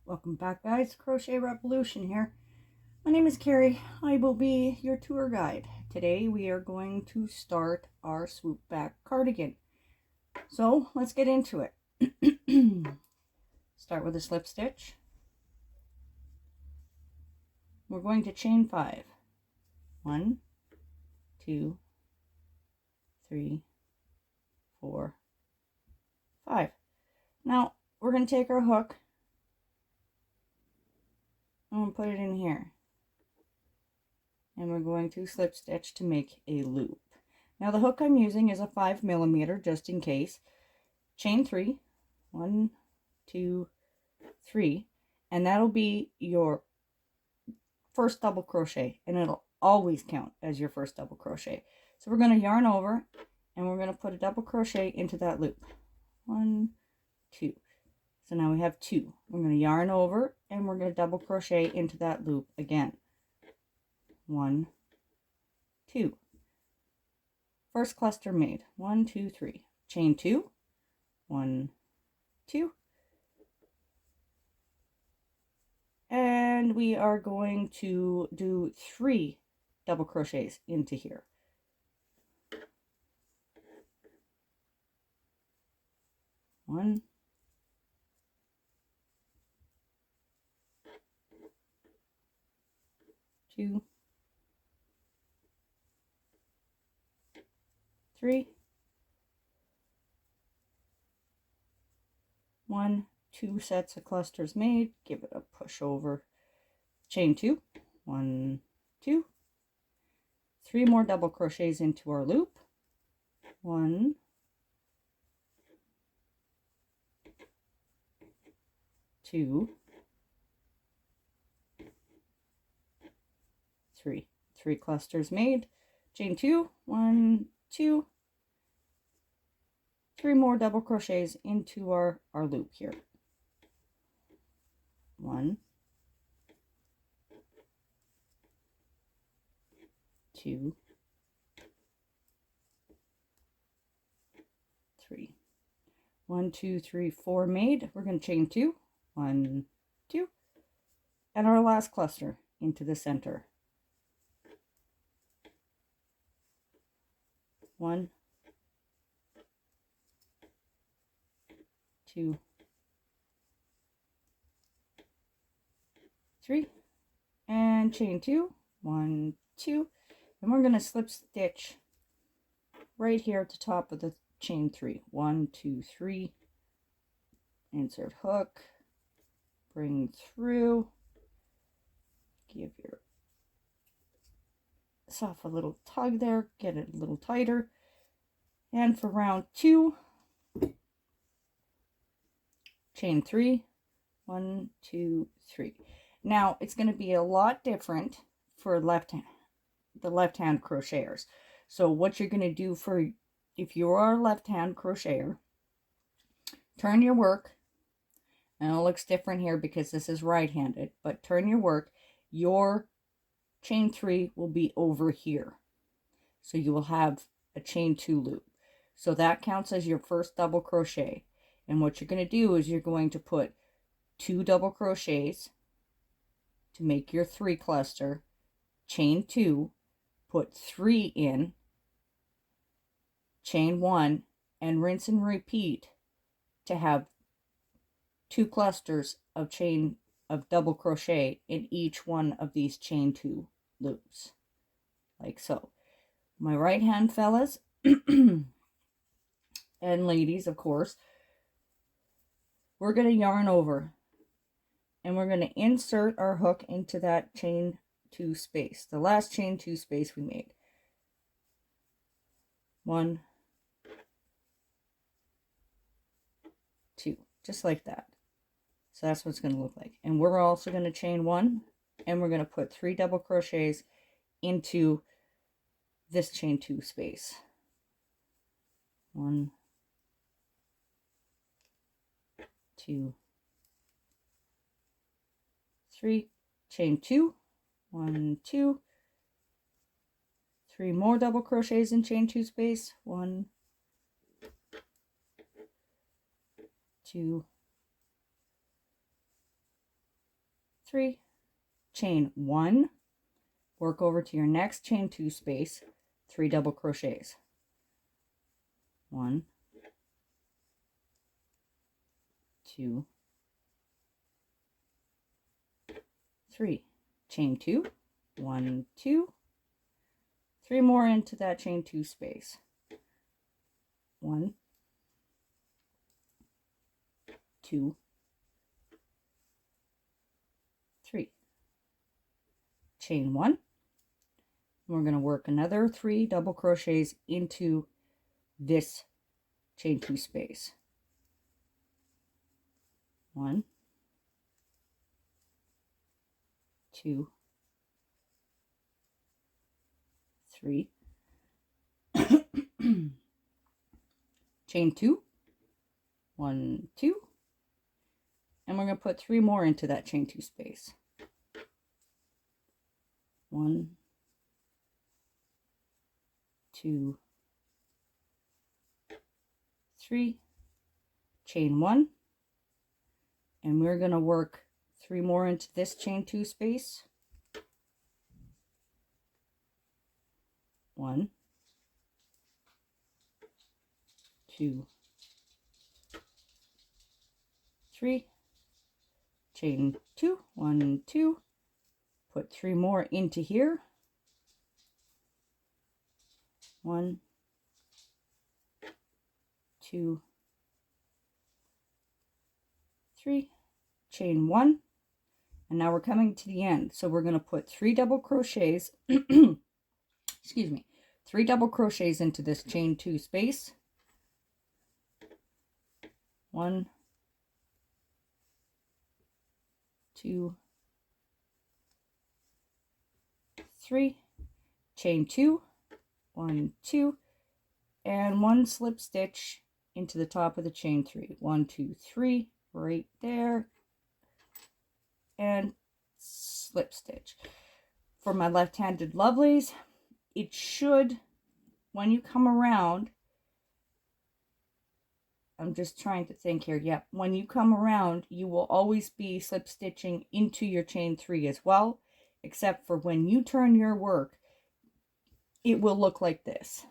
Welcome back, guys. Crochet Revolution here. My name is Carrie. I will be your tour guide. Today we are going to start our swoop back cardigan. So let's get into it. Start with a slip stitch. We're going to chain 5. 1, 2, 3, 4, 5. Now we're going to take our hook and we'll put it in here. And we're going to slip stitch to make a loop. Now the hook I'm using is a 5mm just in case. Chain 3, 1, 2, 3, and that'll be your first double crochet, and it'll always count as your first double crochet. So we're going to yarn over and we're going to put a double crochet into that loop. 1, 2. So now we have 2. We're going to yarn over and we're going to double crochet into that loop again. 1, 2. First cluster made. 1, 2, 3. Chain 2. 1, 2. And we are going to do 3 double crochets into here. 1, 2, 3, 1, 2 sets of clusters made. Give it a push over. Chain 2. 1, 2. 3 more double crochets into our loop. 1, 2, 3. 3 clusters made. Chain 2. 1, 2. 3 more double crochets into our loop here. 1, 2, 3. 1, 2, 3, 4 made. We're going to chain 2. 1, 2. And our last cluster into the center. 1, 2, 3, and chain 2. 1, 2, and we're going to slip stitch right here at the top of the chain 3. 1, 2, 3. Insert hook, bring through, give yourself a little tug there, get it a little tighter. And for round 2, chain 3. 1, 2, 3. Now it's going to be a lot different for the left-hand crocheters. So what you're going to do for, if you are a left-hand crocheter, turn your work, and it looks different here because this is right-handed, but turn your work, your chain 3 will be over here. So you will have a chain 2 loop. So that counts as your first double crochet. And what you're going to do is you're going to put 2 double crochets to make your 3 cluster, chain 2, put 3 in, chain 1, and rinse and repeat to have 2 clusters of double crochet in each one of these chain 2 loops, like so. My right hand fellas and ladies, of course, we're going to yarn over and we're going to insert our hook into that chain 2 space, the last chain 2 space we made. 1, 2, just like that. So that's what it's going to look like. And we're also going to chain 1 and we're going to put 3 double crochets into this chain 2 space. 1, 2, 3, chain 2, 1, 2, 3 more double crochets in chain 2 space. 1, 2, 3, chain 1, work over to your next chain 2 space, 3 double crochets. 1, 2, 3, chain 2, 1, 2, 3 more into that chain 2 space. 1, 2, 3, chain 1. We're going to work another 3 double crochets into this chain 2 space. 1, 2, 3, chain 2, 1, 2, and we're going to put 3 more into that chain 2 space. 1, 2, 3, chain 1, and we're going to work 3 more into this chain 2 space. 1, 2, 3, chain 2, 1, 2, put 3 more into here. 1, 2, 3, chain 1, and now we're coming to the end, so we're going to put 3 double crochets excuse me, 3 double crochets into this chain 2 space. 1, 2, 3, chain 2, 1, 2, and 1 slip stitch into the top of the chain 3. 1, 2, 3, right there, and slip stitch. For my left-handed lovelies, it should, when you come around, I'm just trying to think here. Yep, when you come around, you will always be slip stitching into your chain 3 as well, except for when you turn your work, it will look like this.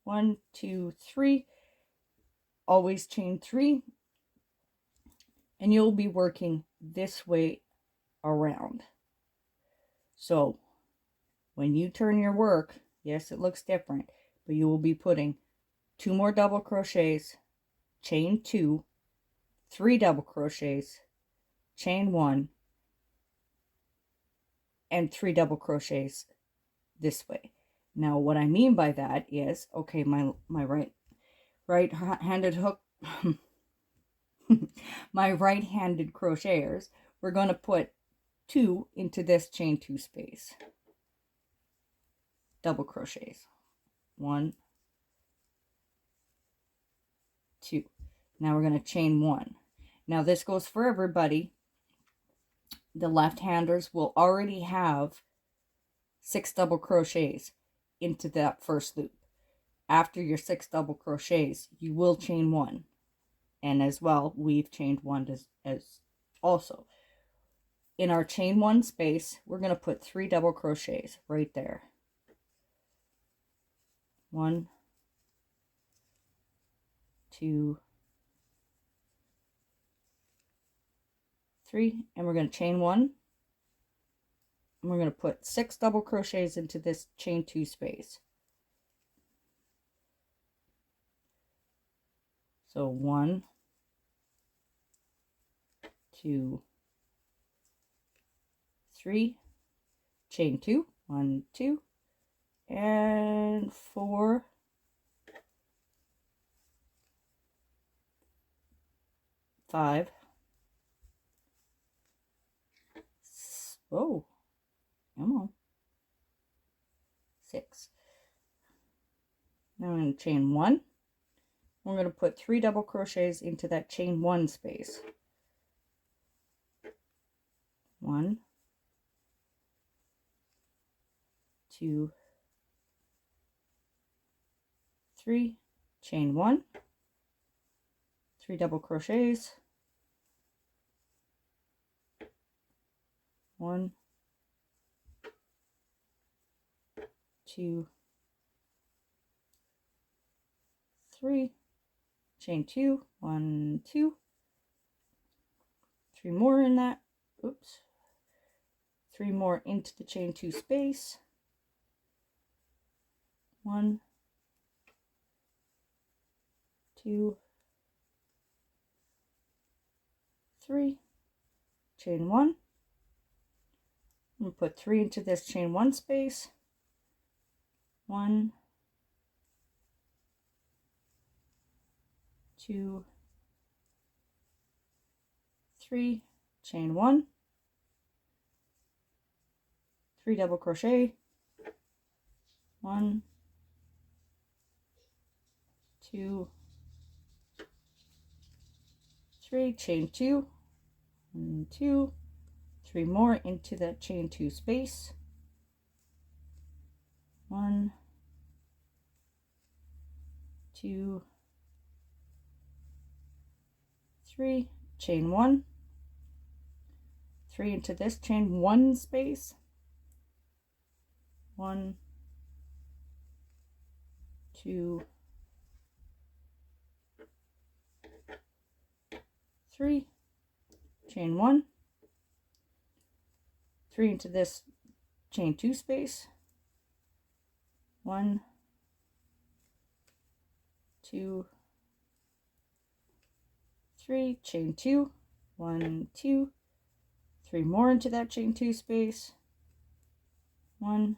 1, 2, 3, always chain 3, and you'll be working this way around. So when you turn your work, yes, it looks different, but you will be putting 2 more double crochets, chain 2, 3 double crochets, chain 1, and 3 double crochets this way. Now what I mean by that is, okay, my right-handed hook my right-handed crocheters, we're going to put 2 into this chain 2 space, double crochets. 1, 2. Now we're going to chain 1. Now this goes for everybody. The left-handers will already have 6 double crochets into that first loop. After your 6 double crochets, you will chain 1, and as well we've chained 1 as also. In our chain 1 space, we're going to put 3 double crochets right there. 1, 2, 3, and we're going to chain 1, and we're going to put 6 double crochets into this chain 2 space. So 1, 2, 3, chain 2, 1, 2, and 4, 5, oh, come on, 6. Now I'm going to chain 1. We're going to put 3 double crochets into that chain 1 space. 1, 2, 3, chain 1, 3 double crochets, 1, 2, 3, chain 2, 1, 2, 3 more in that, oops, 3 more into the chain 2 space, 1, 2, 3, chain 1. I'm going to put 3 into this chain 1 space, 1, 2, 3, chain 1, 3 double crochet, 1, 2, 3, chain 2, 1, 2, 3 more into that chain 2 space, 1, 2, 3, chain 1, 3 into this chain 1 space, 1, 2, 3, chain 1, 3 into this chain 2 space, 1, 2, 3, chain 2, 1, 2, 3 more into that chain 2 space, 1,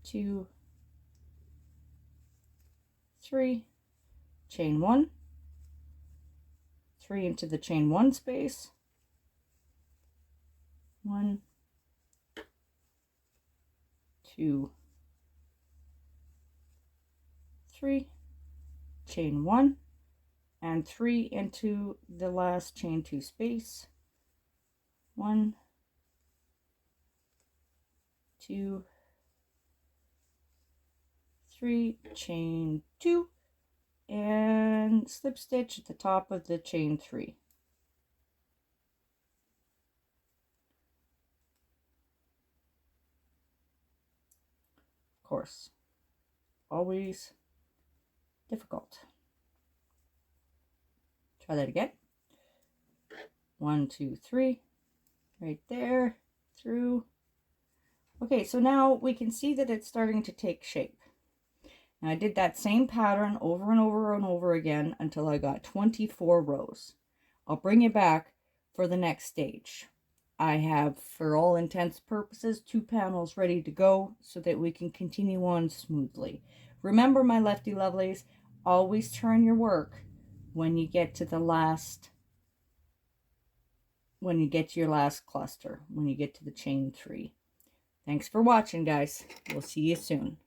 2, 3, chain 1, 3 into the chain 1 space, 1, 2, 3, chain 1, and 3 into the last chain 2 space, 1, 2, 3, chain 2, and slip stitch at the top of the chain 3. Of course, always difficult. Try that again. 1, 2, 3, right there, through. Okay, so now we can see that it's starting to take shape. Now I did that same pattern over and over and over again until I got 24 rows. I'll bring you back for the next stage. I have, for all intents and purposes, 2 panels ready to go so that we can continue on smoothly. Remember, my lefty lovelies, always turn your work when you get to the last, when you get to your last cluster, when you get to the chain 3. Thanks for watching, guys. We'll see you soon.